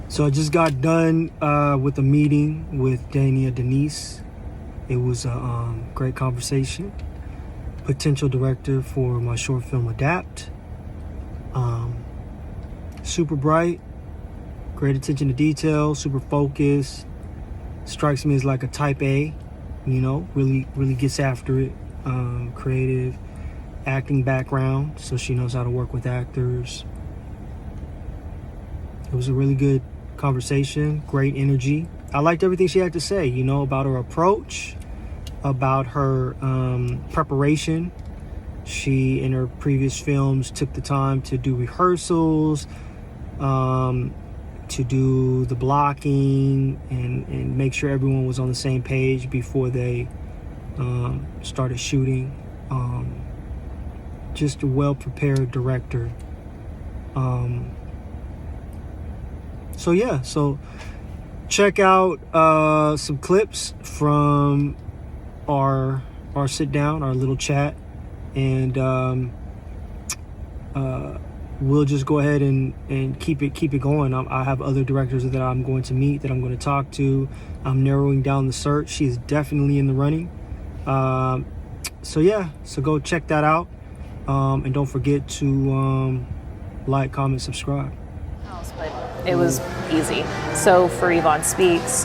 So I just got done with a meeting with Dania Denise. It was a great conversation. Potential director for my short film Adapt. Super bright, great attention to detail, super focused. Strikes me as like a type A, you know, really gets after it. Creative acting background, so she knows how to work with actors. It was a really good conversation, great energy. I liked everything she had to say, you know, about her approach, about her preparation. She, in her previous films, took the time to do rehearsals, to do the blocking and make sure everyone was on the same page before they started shooting. Just a well-prepared director. So check out some clips from our sit down, our little chat, and we'll just go ahead and keep it going. I have other directors that I'm going to meet, that I'm going to talk to. I'm narrowing down the search. She is definitely in the running. So go check that out, and don't forget to like, comment, subscribe. But it was easy. So for Yvonne Speaks,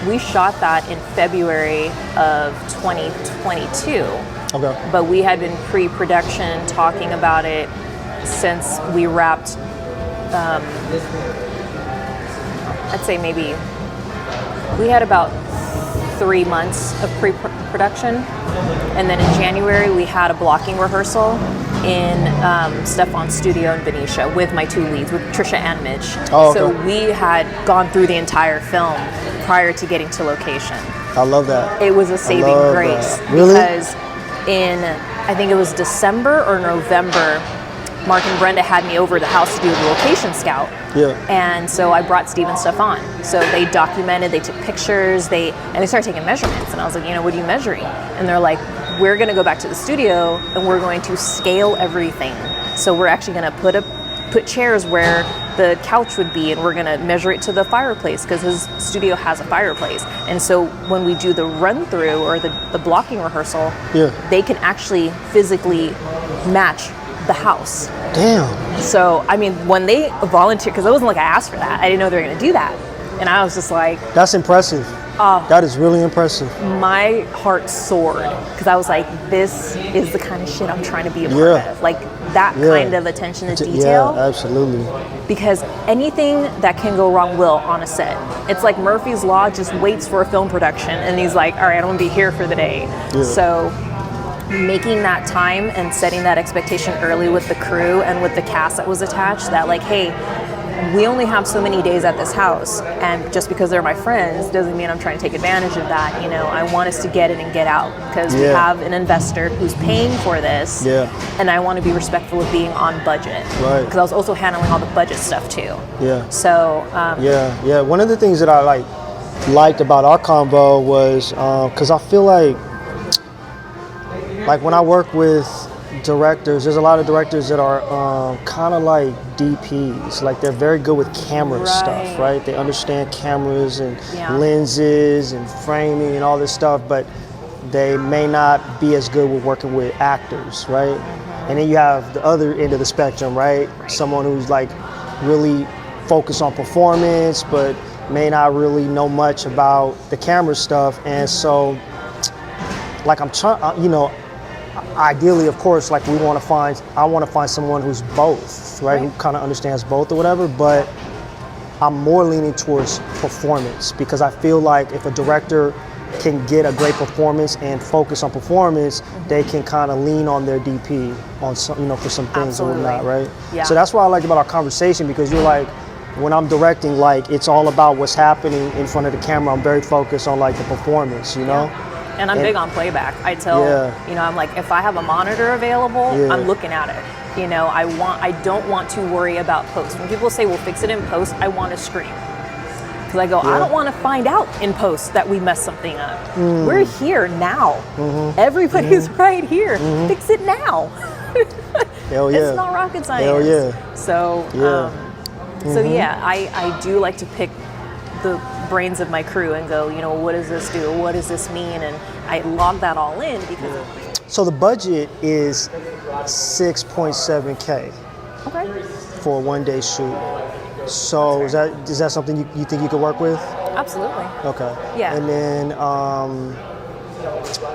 we shot that in February of 2022. Okay. But we had been pre-production talking about it since we wrapped, I'd say maybe we had about 3 months of pre-production. And then in January, we had a blocking rehearsal in Stefan's studio in Benicia with my two leads, with Trisha and Mitch. Oh, okay. So we had gone through the entire film prior to getting to location. I love that. It was a saving grace. That. Really? Because in, I think it was December or November, Mark and Brenda had me over to the house to do the location scout. Yeah. And so I brought Steve and Stefan. So they documented, they took pictures, and they started taking measurements. And I was like, what are you measuring? And they're like, we're going to go back to the studio and we're going to scale everything. So we're actually going to put chairs where the couch would be, and we're going to measure it to the fireplace because his studio has a fireplace. And so when we do the run through or the blocking rehearsal, they can actually physically match the house. Damn. So, I mean, when they volunteered, because it wasn't like I asked for that, I didn't know they were going to do that. And I was just like... That's impressive. That is really impressive. My heart soared because I was like, this is the kind of shit I'm trying to be a part of. Like that kind of attention to detail. Yeah, absolutely. Because anything that can go wrong will on a set. It's like Murphy's Law just waits for a film production and he's like, all right, I'm going to be here for the day. Yeah. So making that time and setting that expectation early with the crew and with the cast that was attached, that like, hey, we only have so many days at this house, and just because they're my friends doesn't mean I'm trying to take advantage of that. I want us to get in and get out because we have an investor who's paying for this, and I want to be respectful of being on budget. Right. Because I was also handling all the budget stuff too. Yeah. So. One of the things that I liked about our convo was because I feel like when I work with directors, there's a lot of directors that are kind of like DPs, like they're very good with camera stuff, right? They understand cameras and lenses and framing and all this stuff, but they may not be as good with working with actors, right? And then you have the other end of the spectrum, right? Someone who's like really focused on performance, but may not really know much about the camera stuff. And so, like, I'm trying, ideally, of course, like I want to find someone who's both, right? Who kind of understands both or whatever, but I'm more leaning towards performance because I feel like if a director can get a great performance and focus on performance, they can kind of lean on their DP on some, for some things or whatnot, right? Yeah. So that's what I like about our conversation, because you're like, when I'm directing, like, it's all about what's happening in front of the camera. I'm very focused on like the performance, you know? And I'm big on playback. I tell, I'm like, if I have a monitor available, I'm looking at it. I don't want to worry about post. When people say we'll fix it in post, I want to scream. Because I go, I don't want to find out in post that we messed something up. We're here now. Everybody's right here. Fix it now. Hell yeah. It's not rocket science. Hell yeah. So, So yeah, I do like to pick the brains of my crew and go, you know, what does this do? What does this mean? And I log that all in because. So the budget is 6.7K for a 1-day shoot. So is that something you think you could work with? Absolutely. Okay. Yeah. And then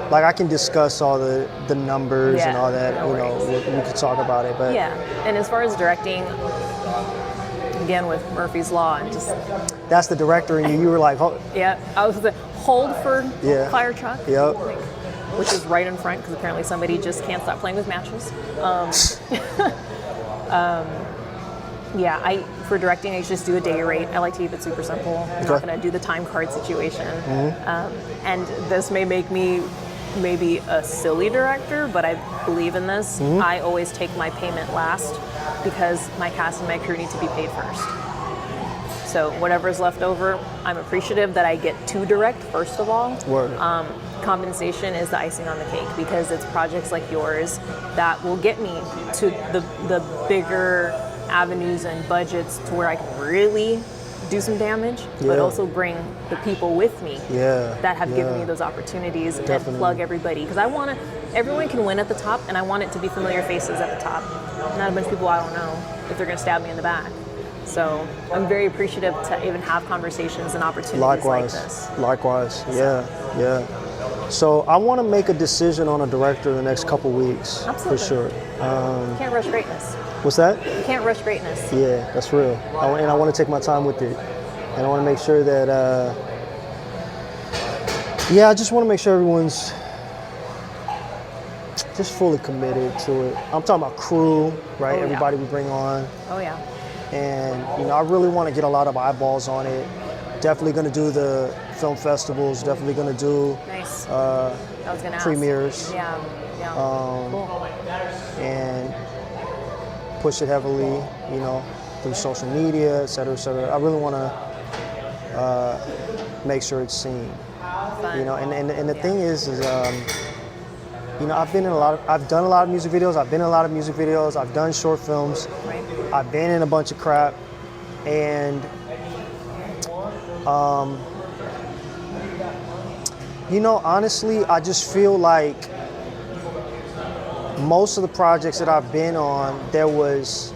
like I can discuss all the numbers and all that. You know, we could talk about it. But yeah. And as far as directing, again with Murphy's Law, and just that's the director in you. You were like, oh. Yeah. I was the hold for fire truck. Yep. Which is right in front because apparently somebody just can't stop playing with matches. Yeah, for directing, I just do a day rate. I like to keep it super simple. I'm not going to do the time card situation. And this may make me maybe a silly director, but I believe in this. I always take my payment last because my cast and my crew need to be paid first. So whatever's left over, I'm appreciative that I get to direct, first of all. Word. Compensation is the icing on the cake because it's projects like yours that will get me to the bigger avenues and budgets to where I can really do some damage, but also bring the people with me that have given me those opportunities and plug everybody. Because everyone can win at the top, and I want it to be familiar faces at the top, not a bunch of people I don't know if they're going to stab me in the back. So I'm very appreciative to even have conversations and opportunities like this. Likewise, yeah. So I want to make a decision on a director in the next couple weeks. Absolutely. For sure. You can't rush greatness. What's that? You can't rush greatness. Yeah, that's real. And I want to take my time with it. And I want to make sure that, I just want to make sure everyone's just fully committed to it. I'm talking about crew, right? Everybody we bring on. Oh, yeah. And, you know, I really want to get a lot of eyeballs on it. Definitely going to do the film festivals. Definitely going to do premieres. Yeah. Cool. And push it heavily, you know, through social media, et cetera, et cetera. I really want to make sure it's seen. Fun. You know, and the thing is you know, I've done a lot of music videos. I've been in a lot of music videos. I've done short films. Right. I've been in a bunch of crap, and you know, honestly, I just feel like most of the projects that I've been on, it was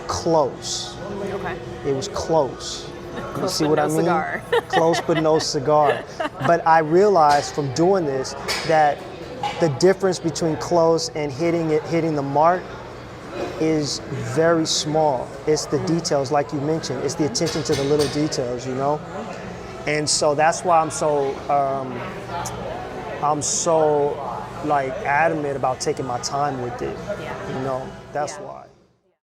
close. Okay. It was close. You see but what no I mean? Cigar. Close but no cigar. But I realized from doing this that the difference between close and hitting the mark is very small. It's the details, like you mentioned. It's the attention to the little details, you know? And so that's why I'm so like adamant about taking my time with it. Yeah. You know, that's why.